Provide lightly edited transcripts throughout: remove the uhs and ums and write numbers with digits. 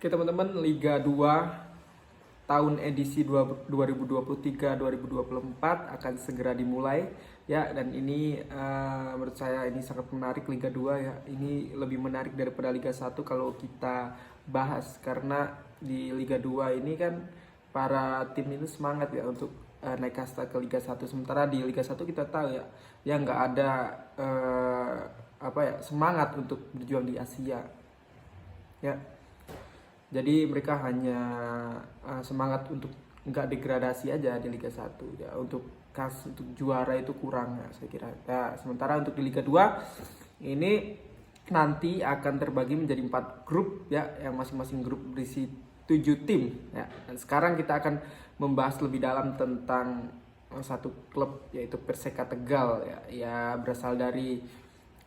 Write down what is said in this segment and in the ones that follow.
Oke teman-teman, Liga 2 tahun edisi 2023-2024 akan segera dimulai ya, dan ini menurut saya ini sangat menarik. Liga 2 ya, ini lebih menarik daripada Liga 1 kalau kita bahas, karena di Liga 2 ini kan para tim itu semangat ya untuk naik kasta ke Liga 1. Sementara di Liga 1 kita tahu ya, ya nggak ada semangat untuk berjuang di Asia ya. Jadi mereka hanya semangat untuk nggak degradasi aja di Liga 1 ya, untuk juara itu kurang ya, saya kira. Ya, sementara untuk di Liga 2 ini nanti akan terbagi menjadi 4 grup ya, yang masing-masing grup berisi 7 tim ya. Dan sekarang kita akan membahas lebih dalam tentang satu klub, yaitu Perseka Tegal ya, berasal dari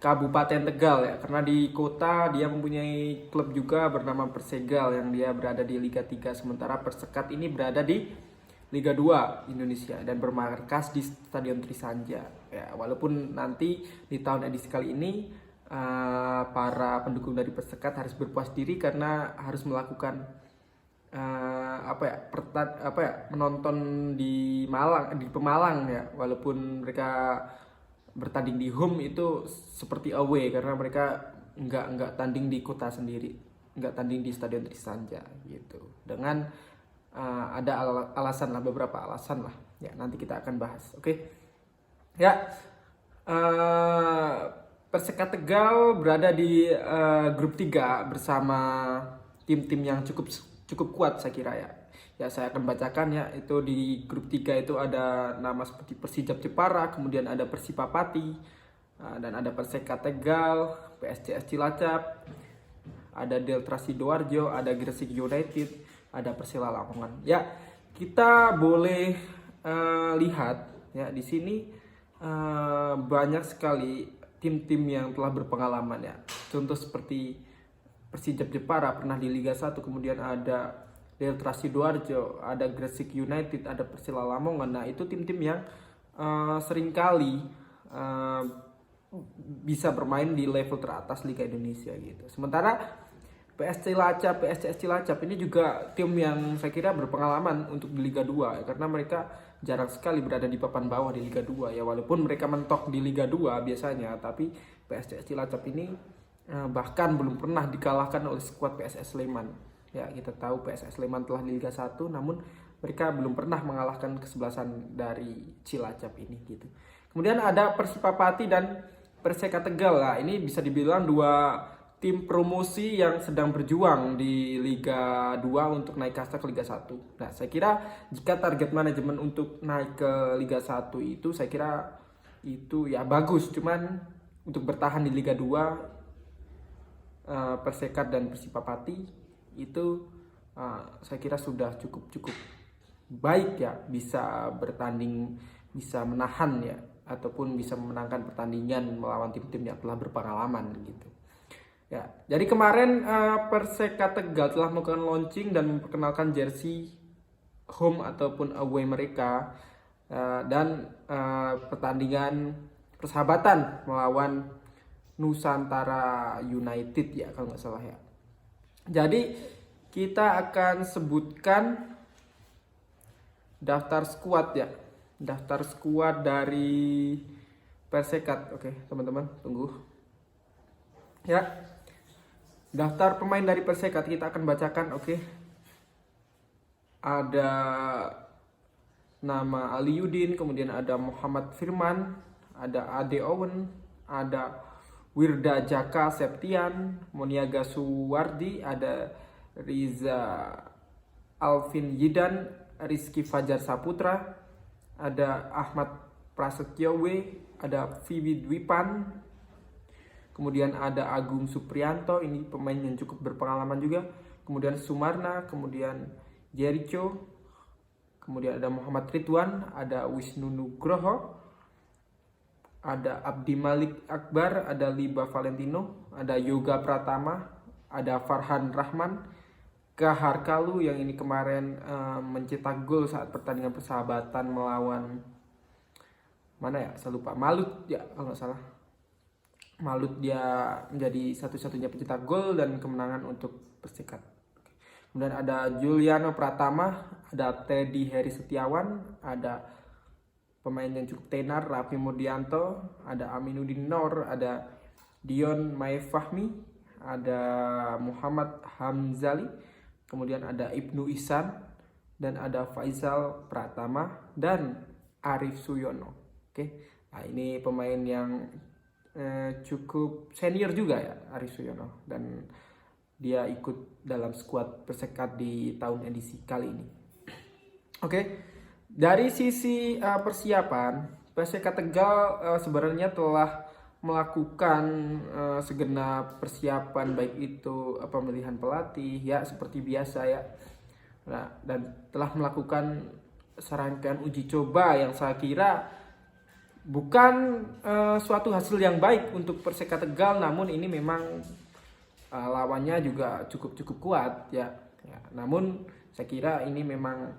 Kabupaten Tegal ya, karena di kota dia mempunyai klub juga bernama Persegal yang dia berada di Liga 3, sementara Persekat ini berada di Liga 2 Indonesia dan bermarkas di Stadion Trisanja ya. Walaupun nanti di tahun edisi kali ini para pendukung dari Persekat harus berpuas diri karena harus melakukan menonton di Pemalang ya, walaupun mereka bertanding di home itu seperti away, karena mereka nggak tanding di kota sendiri, nggak tanding di Stadion Trisanja gitu. Dengan ada alasan lah, beberapa alasan lah ya, nanti kita akan bahas. Oke. Ya, Perseka Tegal berada di grup 3 bersama tim-tim yang cukup kuat saya kira ya. Ya, saya akan bacakan ya. Itu di grup 3 itu ada nama seperti Persijap Jepara, kemudian ada Persipapati, dan ada Perseka Tegal, PSCS Cilacap, ada Delta Sidoarjo, ada Gresik United, ada Persela Lamongan. Ya, kita boleh lihat ya di sini banyak sekali tim-tim yang telah berpengalaman ya. Contoh seperti Persijap Jepara pernah di Liga 1, kemudian ada Delta Sidoarjo, ada Gresik United, ada Persela Lamongan. Nah, itu tim-tim yang seringkali bisa bermain di level teratas Liga Indonesia gitu. Sementara PSCS Cilacap ini juga tim yang saya kira berpengalaman untuk di Liga 2 ya, karena mereka jarang sekali berada di papan bawah di Liga 2 ya, walaupun mereka mentok di Liga 2 biasanya, tapi PSCS Cilacap ini bahkan belum pernah dikalahkan oleh skuad PSS Sleman. Ya, kita tahu PSS Sleman telah di Liga 1, namun mereka belum pernah mengalahkan kesebelasan dari Cilacap ini gitu. Kemudian ada Persipapati dan Perseka Tegal lah. Ini bisa dibilang dua tim promosi yang sedang berjuang di Liga 2 untuk naik kasta ke Liga 1. Nah, saya kira jika target manajemen untuk naik ke Liga 1 itu saya kira itu ya bagus, cuman untuk bertahan di Liga 2 Persekat dan Persipapati itu saya kira sudah cukup baik ya, bisa bertanding, bisa menahan ya, ataupun bisa memenangkan pertandingan melawan tim-tim yang telah berpengalaman gitu ya. Jadi kemarin Perseka Tegal telah melakukan launching dan memperkenalkan jersey home ataupun away mereka, dan pertandingan persahabatan melawan Nusantara United ya, kalau nggak salah ya. Jadi kita akan sebutkan daftar skuad ya, daftar skuad dari Persekat. Oke teman-teman, tunggu ya. Daftar pemain dari Persekat kita akan bacakan. Oke, ada nama Ali Yudin, kemudian ada Muhammad Firman, ada Ade Owen, ada Wirda Jaka Septian, Moniaga Suwardi, ada Riza Alvin Yidan, Rizky Fajar Saputra, ada Ahmad Prasetyo W, ada Vivi Dwipan, kemudian ada Agung Suprianto, ini pemain yang cukup berpengalaman juga, kemudian Sumarna, kemudian Jericho, kemudian ada Muhammad Ridwan, ada Wisnu Nugroho, ada Abdi Malik Akbar, ada Liba Valentino, ada Yoga Pratama, ada Farhan Rahman, Kahar Kalu yang ini kemarin mencetak gol saat pertandingan persahabatan melawan mana ya, saya lupa, Malut ya kalau nggak salah. Malut dia menjadi satu-satunya pencetak gol dan kemenangan untuk Persikat. Kemudian ada Juliano Pratama, ada Teddy Heri Setiawan, ada pemain yang cukup tenar, Raffi Murdianto, ada Aminuddin Nor, ada Dion Maefahmi, ada Muhammad Hamzali, kemudian ada Ibnu Ihsan, dan ada Faisal Pratama dan Arif Suyono. Oke, nah ini pemain yang cukup senior juga ya, Arif Suyono, dan dia ikut dalam skuad Persekat di tahun edisi kali ini. Oke, dari sisi persiapan, Persekat Tegal sebenarnya telah melakukan segenap persiapan, baik itu pemilihan pelatih ya seperti biasa ya. Nah, dan telah melakukan serangkaian uji coba yang saya kira bukan suatu hasil yang baik untuk Persekat Tegal, namun ini memang lawannya juga cukup kuat ya. Namun saya kira ini memang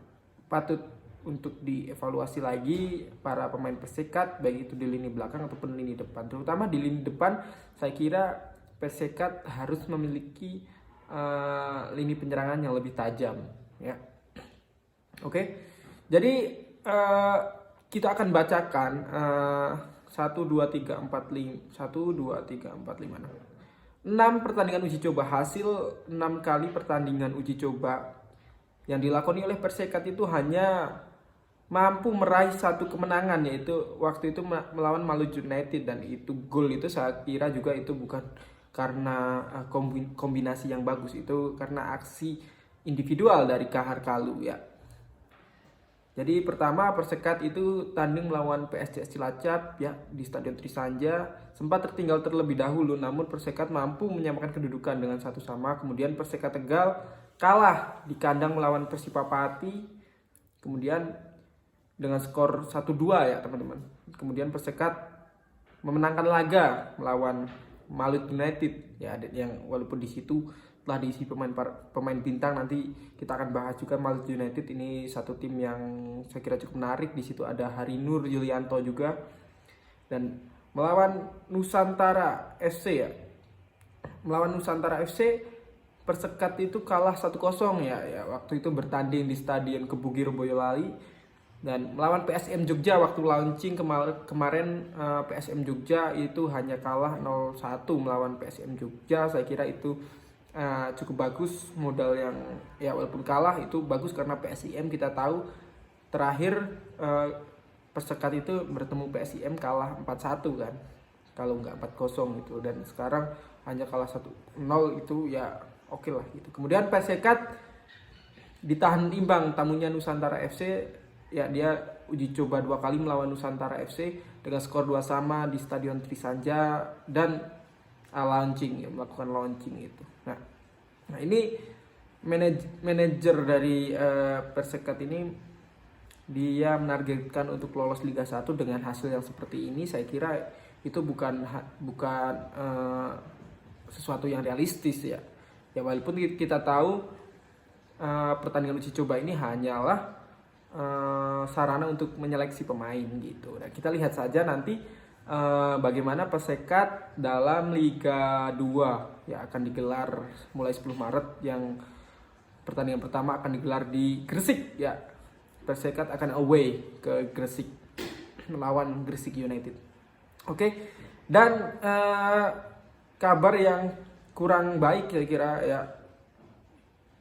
patut untuk dievaluasi lagi para pemain Persekat, baik itu di lini belakang ataupun lini depan. Terutama di lini depan saya kira Persekat harus memiliki lini penyerangan yang lebih tajam ya. Oke, jadi kita akan bacakan 1, 2, 3, 4, 5 1, 2, 3, 4, 5, 6 pertandingan uji coba. Hasil 6 kali pertandingan uji coba yang dilakoni oleh Persekat itu hanya mampu meraih satu kemenangan, yaitu waktu itu melawan Maluku United, dan itu gol itu saya kira juga itu bukan karena kombinasi yang bagus, itu karena aksi individual dari Kahar Kalu ya. Jadi pertama Persekat itu tanding melawan PSCS Cilacap ya di Stadion Trisanja, sempat tertinggal terlebih dahulu, namun Persekat mampu menyamakan kedudukan dengan 1-1. Kemudian Persekat Tegal kalah di kandang melawan Persipapati, kemudian dengan skor 1-2 ya teman-teman. Kemudian Persekat memenangkan laga melawan Maluku United ya, yang walaupun di situ telah diisi pemain bintang. Nanti kita akan bahas juga Maluku United ini satu tim yang saya kira cukup menarik. Di situ ada Harinur Yulianto juga. Dan melawan Nusantara FC ya. Melawan Nusantara FC Persekat itu kalah 1-0 ya. Waktu itu bertanding di Stadion Kebugir Boyolali. Dan melawan PSM Jogja waktu launching kemarin PSM Jogja itu hanya kalah 0-1 melawan PSM Jogja. Saya kira itu cukup bagus, modal yang ya walaupun kalah itu bagus karena PSIM kita tahu terakhir Persekat itu bertemu PSIM kalah 4-1 kan, kalau nggak 4-0 gitu, dan sekarang hanya kalah 1-0 itu ya oke lah gitu. Kemudian Persekat ditahan imbang tamunya Nusantara FC ya, dia uji coba 2 kali melawan Nusantara FC dengan skor 2-2 di Stadion Trisanja dan launching ya, melakukan launching itu. Nah ini manajer dari Persekat ini dia menargetkan untuk lolos Liga 1 dengan hasil yang seperti ini. Saya kira itu bukan sesuatu yang realistis ya. Ya walaupun kita tahu pertandingan uji coba ini hanyalah sarana untuk menyeleksi pemain gitu. Nah, kita lihat saja nanti bagaimana Persekat dalam Liga 2 ya, akan digelar mulai 10 Maret, yang pertandingan pertama akan digelar di Gresik ya. Persekat akan away ke Gresik melawan Gresik United. Oke. Dan kabar yang kurang baik kira-kira ya,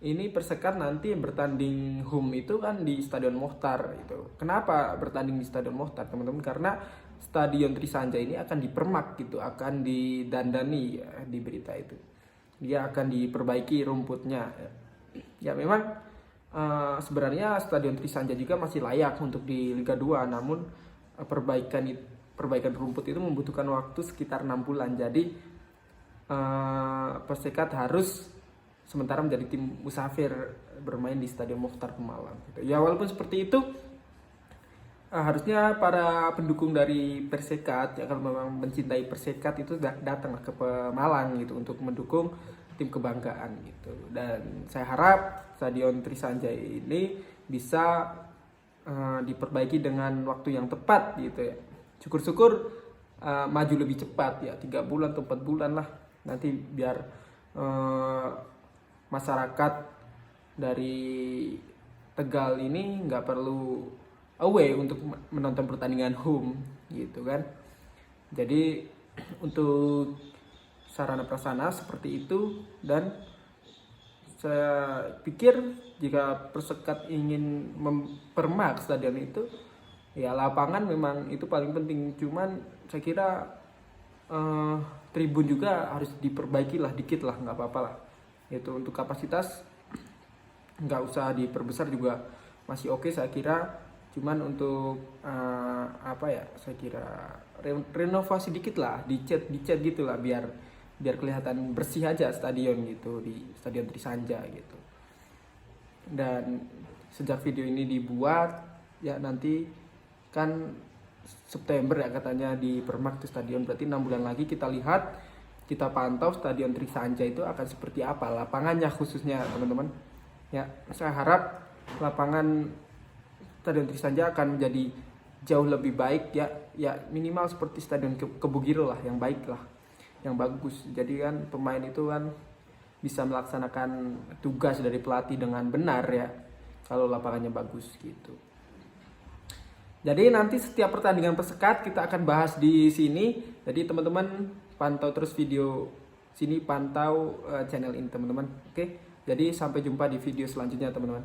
ini Persekat nanti bertanding home itu kan di Stadion Mochtar itu. Kenapa bertanding di Stadion Mochtar teman-teman? Karena Stadion Trisanja ini akan dipermak gitu, akan didandani ya, di berita itu. Dia akan diperbaiki rumputnya. Ya memang sebenarnya Stadion Trisanja juga masih layak untuk di Liga 2, namun perbaikan rumput itu membutuhkan waktu sekitar 6 bulan. Jadi Persekat harus sementara menjadi tim musafir bermain di Stadion Mochtar Pemalang gitu. Ya walaupun seperti itu, harusnya para pendukung dari Persekat yang kalau memang mencintai Persekat itu datang ke Pemalang gitu untuk mendukung tim kebanggaan gitu. Dan saya harap Stadion Trisanja ini bisa diperbaiki dengan waktu yang tepat gitu ya. Syukur-syukur maju lebih cepat ya, 3 bulan atau 4 bulan lah nanti, biar masyarakat dari Tegal ini nggak perlu away untuk menonton pertandingan home gitu kan. Jadi untuk sarana prasarana seperti itu, dan saya pikir jika Persekat ingin mempermak stadion itu, ya lapangan memang itu paling penting. Cuman saya kira tribun juga harus diperbaiki lah dikit lah, nggak apa-apa lah. Itu untuk kapasitas nggak usah diperbesar juga masih oke saya kira. Cuman untuk saya kira renovasi dikit lah, dicat gitu lah, biar kelihatan bersih aja stadion gitu, di Stadion Trisanja gitu. Dan sejak video ini dibuat ya nanti kan September ya katanya di Permak itu stadion, berarti 6 bulan lagi kita lihat, kita pantau Stadion Trisanja itu akan seperti apa lapangannya khususnya teman-teman. Ya, saya harap lapangan Stadion Trisanja akan menjadi jauh lebih baik ya minimal seperti Stadion Kebugiro lah, yang baik lah, yang bagus. Jadi kan pemain itu kan bisa melaksanakan tugas dari pelatih dengan benar ya kalau lapangannya bagus gitu. Jadi nanti setiap pertandingan Persekat kita akan bahas di sini. Jadi teman-teman pantau terus video sini, pantau channel ini teman-teman. Oke. Jadi sampai jumpa di video selanjutnya teman-teman.